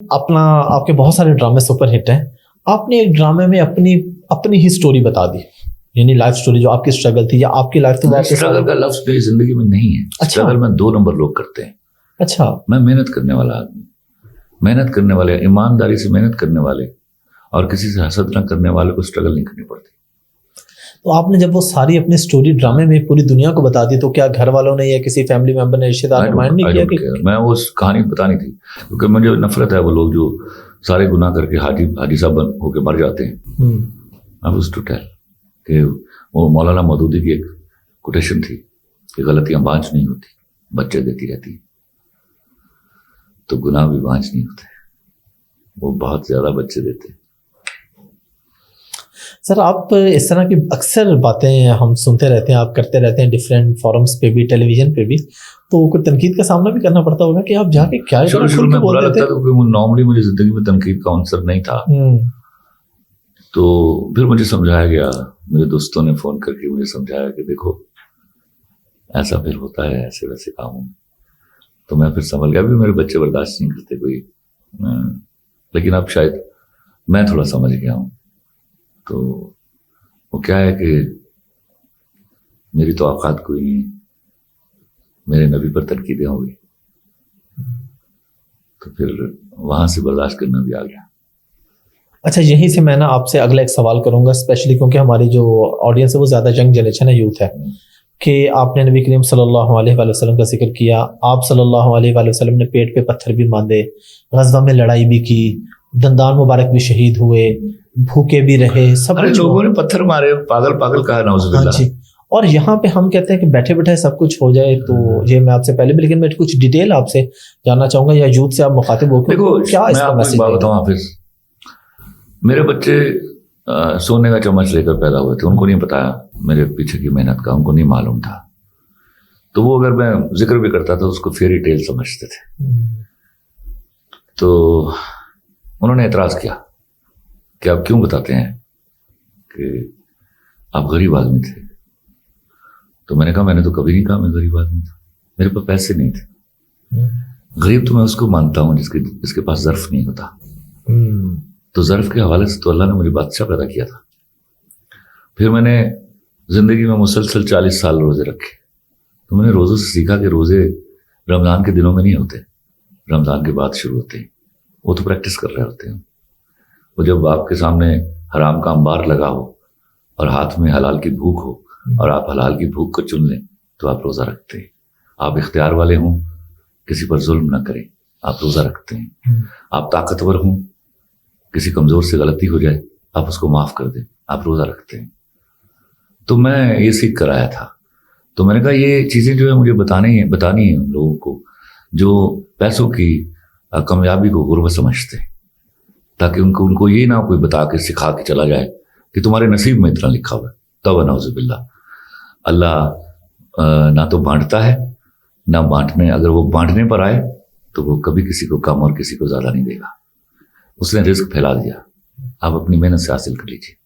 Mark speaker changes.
Speaker 1: अपना आपके बहुत सारे ड्रामे सुपर हिट हैं, आपने एक ड्रामे में अपनी ही स्टोरी बता दी, यानी लाइफ स्टोरी जो आपकी स्ट्रगल थी या आपकी लाइफ तो
Speaker 2: स्ट्रगल का लफ्ज मेरी जिंदगी में नहीं है।
Speaker 1: अच्छा।
Speaker 2: स्ट्रगल में 2 नंबर लोग करते हैं।
Speaker 1: अच्छा।
Speaker 2: मैं मेहनत करने वाला आदमी, मेहनत करने वाले, ईमानदारी से मेहनत करने वाले और किसी से हसद न करने वाले को स्ट्रगल नहीं करनी पड़ती।
Speaker 1: तो आपने जब वो सारी अपनी स्टोरी ड्रामे में पूरी दुनिया को बता दी तो क्या घर वालों ने या किसी फैमिली मेंबर ने, रिश्तेदार ने माइंड नहीं किया कि
Speaker 2: मैं वो कहानी बतानी थी? क्योंकि मुझे नफरत है वो लोग जो सारे गुनाह करके हाजी साहब होके मर जाते हैं। आई वाज टू टेल कि वो मौलाना मौदूदी की एक कोटेशन थी कि गलतियां बांझ नहीं होती, बच्चे देती रहती है, तो गुनाह भी बांझ नहीं होते, वो बहुत ज्यादा बच्चे देते।
Speaker 1: सर आप इस तरह की अक्सर बातें हम सुनते रहते हैं, आप करते रहते हैं डिफरेंट फोरम्स पे भी, टेलीविजन पे भी, तो कोई तनकीद का सामना भी करना पड़ता होगा कि आप जाके क्या
Speaker 2: शुरू में बुरा लगता था, क्योंकि नॉर्मली मुझे जिंदगी में तनकीद का आंसर नहीं था। तो फिर मुझे समझाया गया, मेरे दोस्तों ने फोन करके मुझे समझाया कि देखो ऐसा फिर होता है ऐसे वैसे कामों में। तो मैं फिर समझ गया, भी मेरे बच्चे बर्दाश्त नहीं करते कोई, लेकिन अब शायद मैं थोड़ा समझ गया हूँ। तो वो क्या है कि मेरी तो औकात कोई नहीं, मेरे नबी पर तनकीदें हो गई, तो फिर वहां से बर्दाश्त करना भी आ गया।
Speaker 1: अच्छा, यहीं से मैं ना आपसे अगला एक सवाल करूंगा, स्पेशली क्योंकि हमारी जो ऑडियंस है वो ज्यादा यंग जनरेशन है, यूथ है, कि आपने नबी करीम सल्लल्लाहु अलैहि वसल्लम का जिक्र किया, आप सल्लल्लाहु अलैहि वसल्लम ने पेट पे पत्थर भी बांधे, गज़वा में लड़ाई भी की, दंदान मुबारक भी शहीद हुए, भूखे भी रहे, सब
Speaker 2: लोगों ने पत्थर मारे, पागल कहा नाउज़ुबिल्लाह।
Speaker 1: हाँ जी। और यहाँ पे हम कहते हैं कि बैठे बैठे सब कुछ हो जाए, तो ये मैं आपसे पहले भी, लेकिन मैं कुछ डिटेल आपसे जानना चाहूंगा, या यूथ से आप मुखातिब हो,
Speaker 2: देखो
Speaker 1: क्या
Speaker 2: मैं आपको एक बात बताऊं हाफिज, मेरे बच्चे सोने का चम्मच लेकर पैदा हुए थे, उनको नहीं बताया मेरे पीछे की मेहनत का, उनको नहीं मालूम था। तो वो अगर मैं जिक्र भी करता था उसको फेरी टेल समझते थे। तो उन्होंने एतराज किया कि आप क्यों बताते हैं कि आप गरीब आदमी थे। तो मैंने कहा मैंने तो कभी नहीं कहा मैं गरीब आदमी था, मेरे पास पैसे नहीं थे। गरीब तो मैं उसको मानता हूं जिसके पास ज़र्फ नहीं होता। तो ज़र्फ के हवाले से तो अल्लाह ने मुझे बादशाह पैदा किया था। फिर मैंने जिंदगी में मुसलसल 40 साल रोजे रखे, तो मैंने रोज़ों से सीखा कि रोजे रमज़ान के दिनों में नहीं होते, रमज़ान के बाद शुरू होते हैं। वो तो प्रैक्टिस कर रहे होते हैं। वो जब आपके सामने हराम का अंबार लगा हो और हाथ में हलाल की भूख हो और आप हलाल की भूख को चुन लें तो आप रोज़ा रखते हैं। आप इख्तियार वाले हों, किसी पर जुल्म ना करें, आप रोज़ा रखते हैं। आप ताकतवर हों, किसी कमज़ोर से गलती हो जाए आप उसको माफ़ कर दें, आप रोज़ा रखते हैं। तो मैं ये सीख कर आया था। तो मैंने कहा ये चीज़ें जो है मुझे बतानी है उन लोगों को जो पैसों की कामयाबी को गुर्बत समझते हैं, ताकि उनको ये ना कोई बता के सिखा के चला जाए कि तुम्हारे नसीब में इतना लिखा हुआ है। तब नाउज़ुबिल्लाह, अल्लाह ना तो बांटता है ना बांटने, अगर वो बांटने पर आए तो वो कभी किसी को कम और किसी को ज़्यादा नहीं देगा। उसने रिस्क फैला दिया, आप अपनी मेहनत से हासिल कर लीजिए।